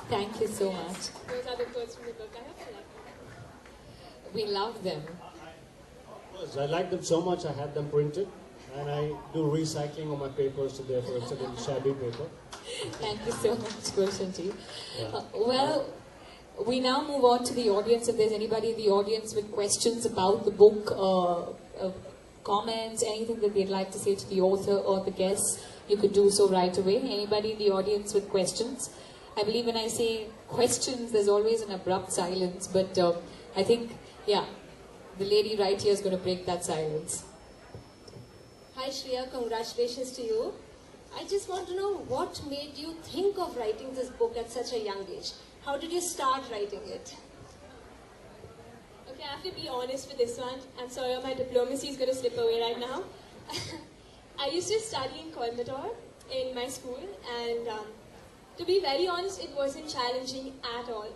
Thank you so much. Those are the quotes from the book. I hope you like them. We love them. Yes, I like them so much I had them printed, and I do recycling of my papers, so therefore it's a little shabby paper. Thank you so much, Gulshan ji. Yeah. Well, we now move on to the audience. If there's anybody in the audience with questions about the book, comments, anything that they'd like to say to the author or the guests, you could do so right away. Anybody in the audience with questions? I believe when I say questions, there's always an abrupt silence, but I think, yeah, the lady right here is going to break that silence. Hi Shriya, congratulations to you. I just want to know what made you think of writing this book at such a young age. How did you start writing it? Okay, I have to be honest with this one. I'm sorry, my diplomacy is going to slip away right now. I used to study in Coimbatore in my school, and to be very honest, it wasn't challenging at all.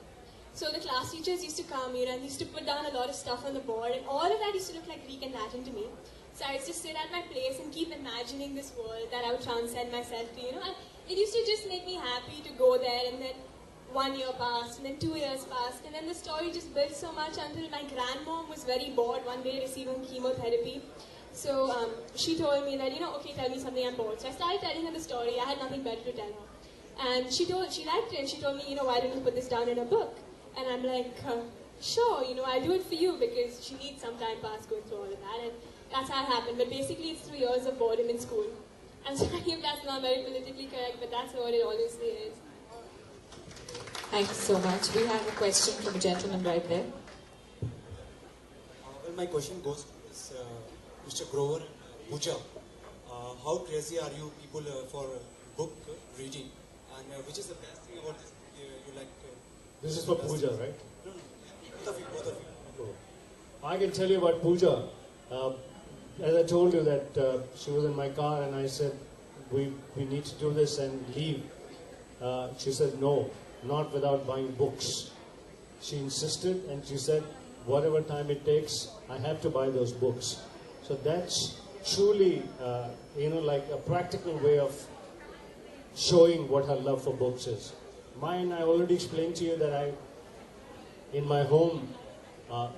So the class teachers used to come, and used to put down a lot of stuff on the board, and all of that used to look like Greek and Latin to me. So I used to sit at my place and keep imagining this world that I would transcend myself to, and it used to just make me happy to go there. And then 1 year passed, and then 2 years passed, and then the story just built so much until my grandmom was very bored one day receiving chemotherapy. So she told me that, okay, tell me something, I'm bored. So I started telling her the story. I had nothing better to tell her. And she liked it, and she told me, why don't you put this down in a book? And I'm like, sure, I'll do it for you, because she needs some time pass going through all of that. And that's how it happened. But basically, it's 3 years of boredom in school. I'm sorry if that's not very politically correct, but that's what it honestly is. Thank you so much. We have a question from a gentleman right there. Well, my question goes to this, Mr. Grover and Pooja. How crazy are you people for book reading? And which is the best thing about this you like? This is for Pooja, right? No, both of you. I can tell you about Pooja. As I told you that she was in my car and I said, we need to do this and leave. She said, no, not without buying books. She insisted and she said, whatever time it takes, I have to buy those books. So that's truly, like a practical way of showing what her love for books is. Mine, I already explained to you that in my home,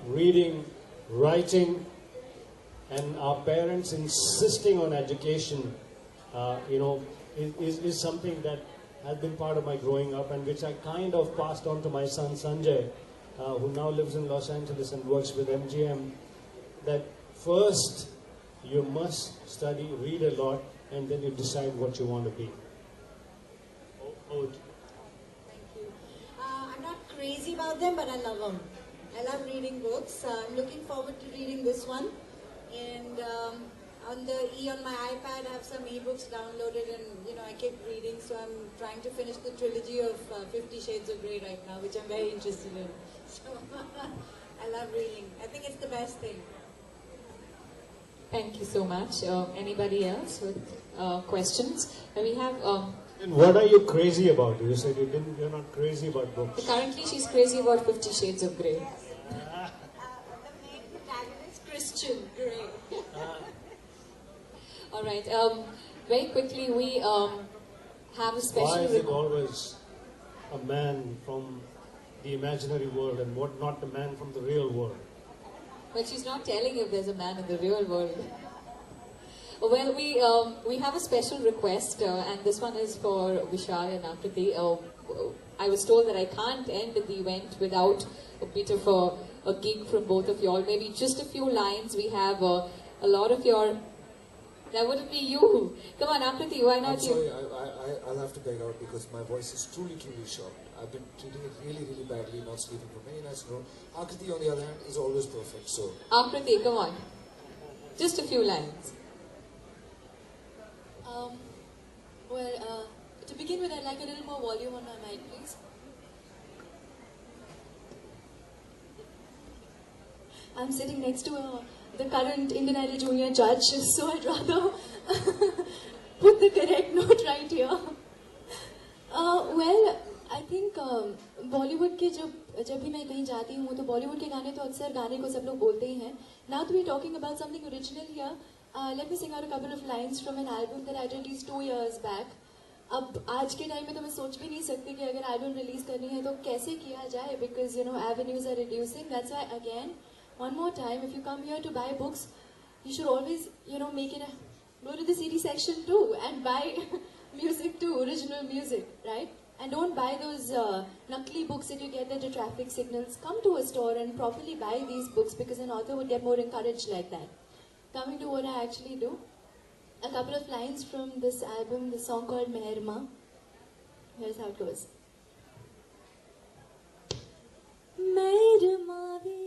reading, writing, and our parents insisting on education, is something that has been part of my growing up and which I kind of passed on to my son Sanjay, who now lives in Los Angeles and works with MGM, that first you must study, read a lot, and then you decide what you want to be. Thank you. I'm not crazy about them, but I love them. I love reading books. I'm looking forward to reading this one. And on my iPad, I have some ebooks downloaded, and I keep reading. So I'm trying to finish the trilogy of 50 Shades of Grey right now, which I'm very interested in. So I love reading. I think it's the best thing. Thank you so much. Anybody else with questions? We have. And what are you crazy about? You said you're not crazy about books. Currently, she's crazy about 50 Shades of Grey. The main protagonist, Christian Grey. All right. Very quickly, we have a special. Why is it always a man from the imaginary world and not the man from the real world? Well, she's not telling if there's a man in the real world. Well, we have a special request, and this one is for Vishal and Akriti. I was told that I can't end the event without a bit of a gig from both of y'all. Maybe just a few lines. We have a lot of your. That wouldn't be you. Come on, Akriti, why not you? I'm sorry, I'll have to beg out because my voice is truly short. I've been treating it really badly, not sleeping for many nights in a row. Akriti, on the other hand, is always perfect, so... Akriti, come on. Just a few lines. To begin with, I'd like a little more volume on my mic, please. I'm sitting next to the current Indian Idol Junior judge, so I'd rather put the correct note right here. I think Bollywood के जब भी मैं कहीं जाती हूँ तो Bollywood के गाने तो अक्सर गाने को सब लोग बोलते ही हैं. Now that we're talking about something original here, let me sing out a couple of lines from an album that I did at least 2 years back. अब आज के टाइम में तो मैं सोच भी नहीं सकती कि अगर एल्बम रिलीज करनी है तो कैसे किया जाए, because avenues are reducing. That's why again, one more time, if you come here to buy books, you should always make it go to the CD section too and buy music too, original music, right? And don't buy those nakli books that you get at the traffic signals. Come to a store and properly buy these books, because an author would get more encouraged like that. Coming to what I actually do, a couple of lines from this album, the song called Meherma. Here's how it goes. Meherma ve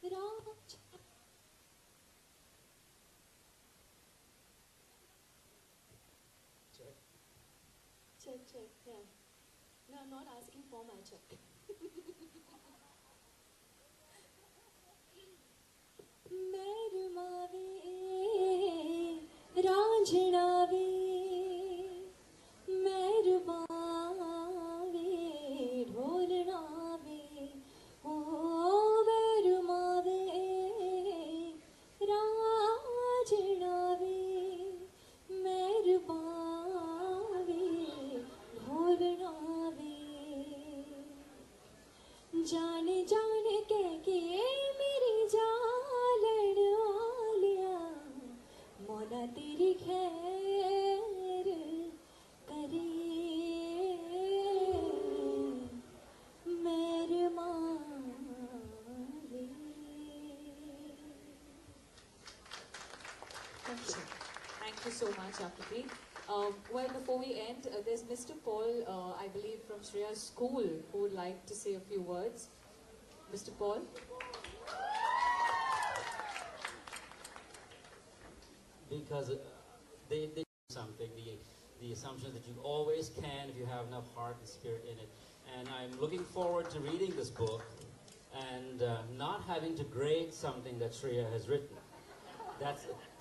Raj. Check, yeah. No, I'm not asking for my check. Meherma ve Rajna ve Meherma ve Dholna ve Oh Meherma ve Rajna ve Meherma ve Dholna ve जाने जाने कह के मेरी जालन आलिया मौला तेरी खैर करे मेहरमा वे. Thank you so much, Akriti. Well, before we end, there's Mr. Paul, I believe, from Shriya's school, who would like to say a few words. Mr. Paul? Because they do something, the assumption that you always can if you have enough heart and spirit in it. And I'm looking forward to reading this book and not having to grade something that Shriya has written.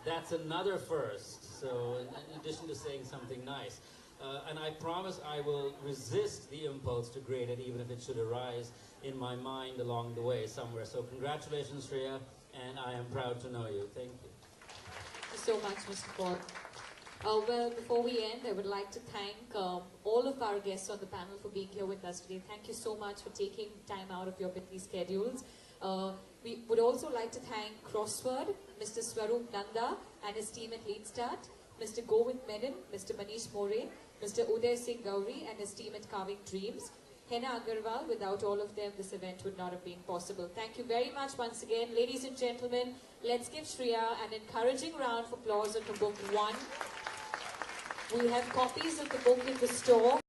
That's another first. So in addition to saying something nice. And I promise I will resist the impulse to grade it, even if it should arise in my mind along the way somewhere. So congratulations, Shriya, and I am proud to know you. Thank you. Thank you so much, Mr. Paul. Well, before we end, I would like to thank all of our guests on the panel for being here with us today. Thank you so much for taking time out of your busy schedules. We would also like to thank Crossword, Mr. Swaroop Nanda and his team at Lead Start, Mr. Govind Menon, Mr. Manish More, Mr. Uday Singh Gauri and his team at Carving Dreams, Henna Agarwal. Without all of them, this event would not have been possible. Thank you very much once again. Ladies and gentlemen, let's give Shriya an encouraging round of applause on her book 1. We have copies of the book in the store.